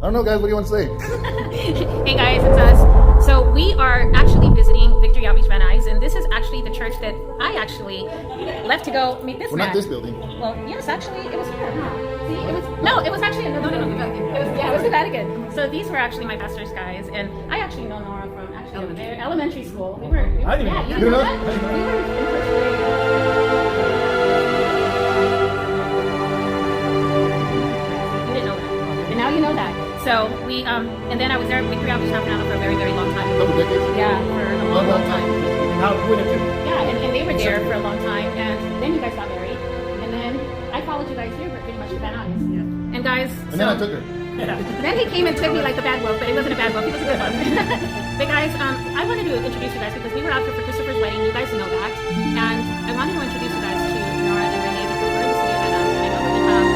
don't know, guys. What do you want to say? Hey guys, it's us. So we are actually visiting Victory Outreach Van Nuys, and this is actually the church that I actually left to go meet this Well, man. not this building. Well, yes, actually, it was here. Huh? See, it was actually no, it was the Vatican. So these were actually my pastor's guys, and I actually know Nora from elementary school. We were I didn't yeah, know. you know that? We were in first grade. You didn't know that, and now you know that. So we and then I was there at Victory Outreach Town for a very, very long time. Couple decades. Yeah, for a long time. And now we're going to Yeah, and they were there for a long time, and then you guys got married, and then I followed you guys here for pretty much the Van Nuys. Yeah. And guys, And then I took her. then he came and took me like the bad wolf, but it wasn't a bad wolf, he was a good one. But guys, I wanted to introduce you guys because we were out here for Christopher's wedding, you guys know that, and I wanted to introduce you guys to Nora and Renee because we're in the city of Van Nuys, and I know that we have,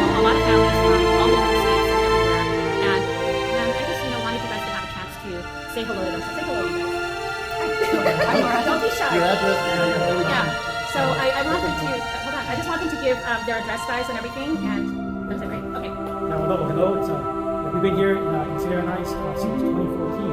a lot of families from all over the states and everywhere, and I just, wanted you guys to have a chance to say hello to them. So say hello, you guys. Hi, Nora. Don't be shy. Your address. Yeah. So I want them to hold on. I just want them to give their address, guys, and everything, and that's it, right? Okay. Now, hello. It's, we've been here in City of Van Nuys since 2014.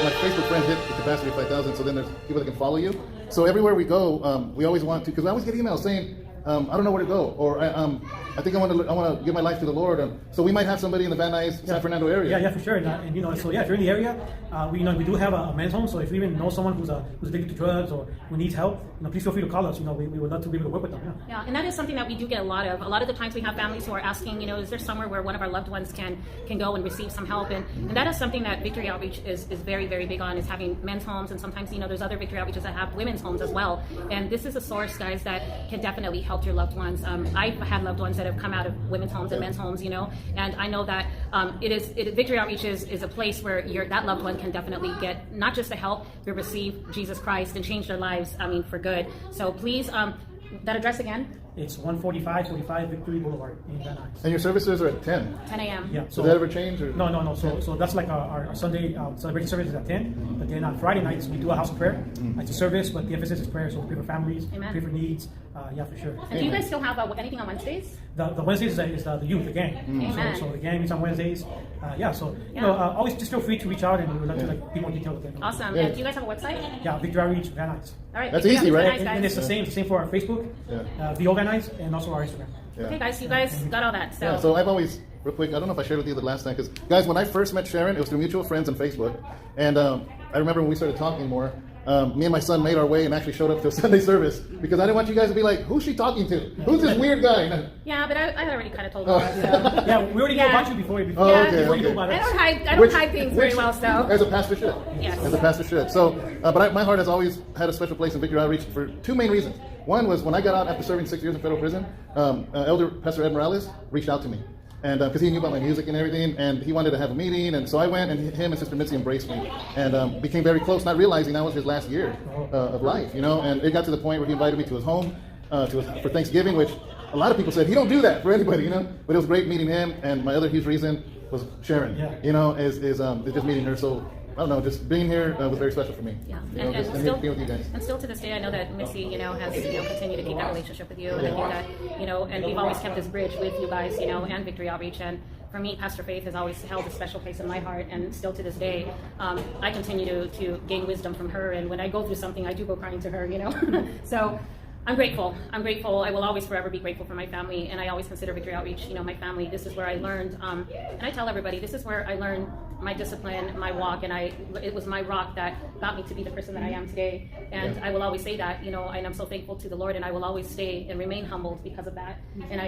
My Facebook friends hit the capacity of 5,000, so then there's people that can follow you. So everywhere we go, we always want to, because I always get emails saying, I don't know where to go, or I think I want to give my life to the Lord. So we might have somebody in the Van Nuys, San Fernando area. Yeah, for sure. And so if you're in the area, we do have a men's home. So if you even know someone who's addicted to drugs or who needs help, please feel free to call us. We would love to be able to work with them. Yeah, and that is something that we do get a lot of. A lot of the times we have families who are asking, is there somewhere where one of our loved ones can go and receive some help? And that is something that Victory Outreach is very, very big on, is having men's homes. And sometimes, there's other Victory Outreaches that have women's homes as well. And this is a source, guys, that can definitely help your loved ones. I've had loved ones that have come out of women's homes and men's homes, and I know that Victory Outreach is a place where that loved one can definitely get not just the help, but receive Jesus Christ and change their lives, for good. So please, that address again? It's 145 Victory Boulevard in Van Nuys. And your services are at 10. 10 a.m. Yeah. So, did that ever change? Or? No. So that's like our Sunday celebration service is at 10. But then on Friday nights, we do a house of prayer. It's a service, but the emphasis is prayer. So we pray for families, Amen. pray for needs. For sure. And do you guys still have anything on Wednesdays? The Wednesdays is the youth, the gang. Amen. So the gang is on Wednesdays. Always just feel free to reach out and we'd love to be more detailed with them. Awesome. Yeah. And do you guys have a website? Yeah, Victory Outreach Van Nuys. All right. That's Victory easy, Outreach right? Van Nuys, And it's the same for our Facebook, VO Van Nuys, and also our Instagram. Yeah. Okay, guys, you guys got all that. Yeah, so I've always, real quick, I don't know if I shared with you the last time, because, guys, when I first met Sharon, it was through mutual friends on Facebook, and I remember when we started talking more, me and my son made our way and actually showed up to a Sunday service, because I didn't want you guys to be like, who's she talking to? Who's this weird guy? Yeah, but I had already kind of told you that, so. Yeah, we already knew about you before. Oh, okay, before you knew okay. about I us. don't hide things very well, so. As a pastor should. Yes. As a pastor should. So, my heart has always had a special place in Victory Outreach for two main reasons. One was when I got out after serving 6 years in federal prison, Elder Pastor Ed Morales reached out to me. And because he knew about my music and everything, and he wanted to have a meeting, and so I went, and him and Sister Mitzi embraced me, and became very close, not realizing that was his last year of life, and it got to the point where he invited me to his home for Thanksgiving, which a lot of people said, he don't do that for anybody, but it was great meeting him, and my other huge reason was Sharon, is just meeting her, so I don't know, just being here was very special for me. Yeah, and still, being with you guys. And still to this day, I know that Missy, has continued to keep that relationship with you, and I think that, and we've always kept this bridge with you guys, and Victory Outreach, and for me, Pastor Faith has always held a special place in my heart, and still to this day, I continue to gain wisdom from her, and when I go through something, I do go crying to her, so. I'm grateful. I will always forever be grateful for my family, and I always consider Victory Outreach, my family. This is where I learned, and I tell everybody, this is where I learned my discipline, my walk, and it was my rock that got me to be the person that I am today. And I will always say that, and I'm so thankful to the Lord, and I will always stay and remain humbled because of that. And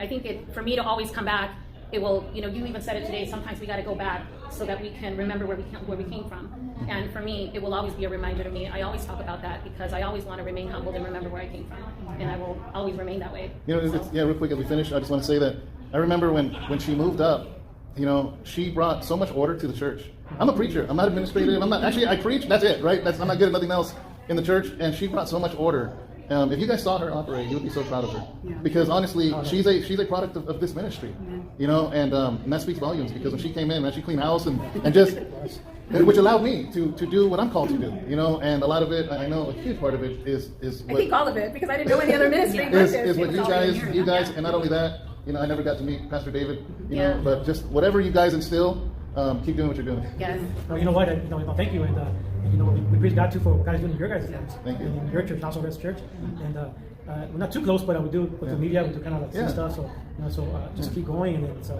I think for me to always come back, it will, you even said it today, sometimes we got to go back so that we can remember where we came from. And for me, it will always be a reminder to me. I always talk about that because I always want to remain humbled and remember where I came from. And I will always remain that way. Real quick as we finish, I just want to say that I remember when she moved up, she brought so much order to the church. I'm a preacher. I'm not administrative. I preach. That's it, right? I'm not good at nothing else in the church. And she brought so much order If you guys saw her operate, you would be so proud of her. Yeah. Because honestly, she's a product of this ministry. You know, and that speaks volumes. Because when she came in, man, she cleaned house and just, which allowed me to do what I'm called to do. You know, and a lot of it, I know a huge part of it is I what think all of it, because I didn't know any other ministry. is what you guys, and not only that, you know, I never got to meet Pastor David, you know, but just whatever you guys instill, keep doing what you're doing. Yes. Well, you know what? Thank you, and you know, we praise God too for what God is doing in your guys' lives. Thank you. In your church, also Rest Church, and we're not too close, but we do with the media, we do kind of like see stuff. So you know, just keep going, and it's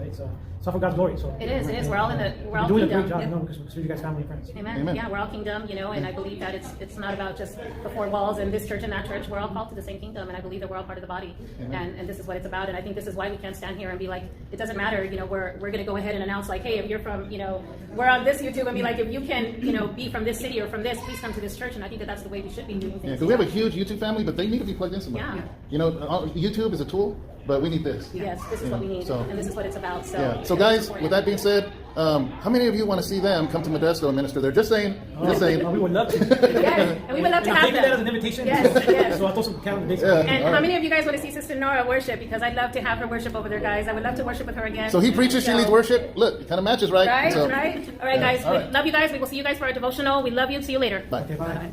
all for God's glory. So It is. We're all you're doing a great kingdom. job, Yep. you know, because we're you guys family and friends. Amen. Yeah, we're all kingdom, you know, and I believe that it's not about just the four walls and this church and that church. We're all called to the same kingdom, and I believe that we're all part of the body, and this is what it's about. And I think this is why we can't stand here and be like, it doesn't matter, you know, we're going to go ahead and announce like, hey, if you're from, you know, we're on this YouTube, and be like, if you can, you know, be from this city or from this, please come to this church. And I think that that's the way we should be doing things. Yeah, because we have a huge YouTube family, but they need to be plugged in somewhere. Yeah. You know, YouTube is a tool, but we need this. Yes, this is what we need, and this is what it's about. So, Yeah. So guys, with that being said, how many of you want to see them come to Modesto and minister there? Just saying. Just saying. We would love to. yes, and we would love to And I'm have taking that as them. an invitation. Yes. So I'll throw some calendar dates. And how many of you guys want to see Sister Nora worship? Because I'd love to have her worship over there, guys. I would love to worship with her again. So he preaches, she leads worship. Look, it kind of matches, right? Right, So, right. All right, guys. All right. We love you guys. We will see you guys for our devotional. We love you. See you later. Bye. Okay, bye.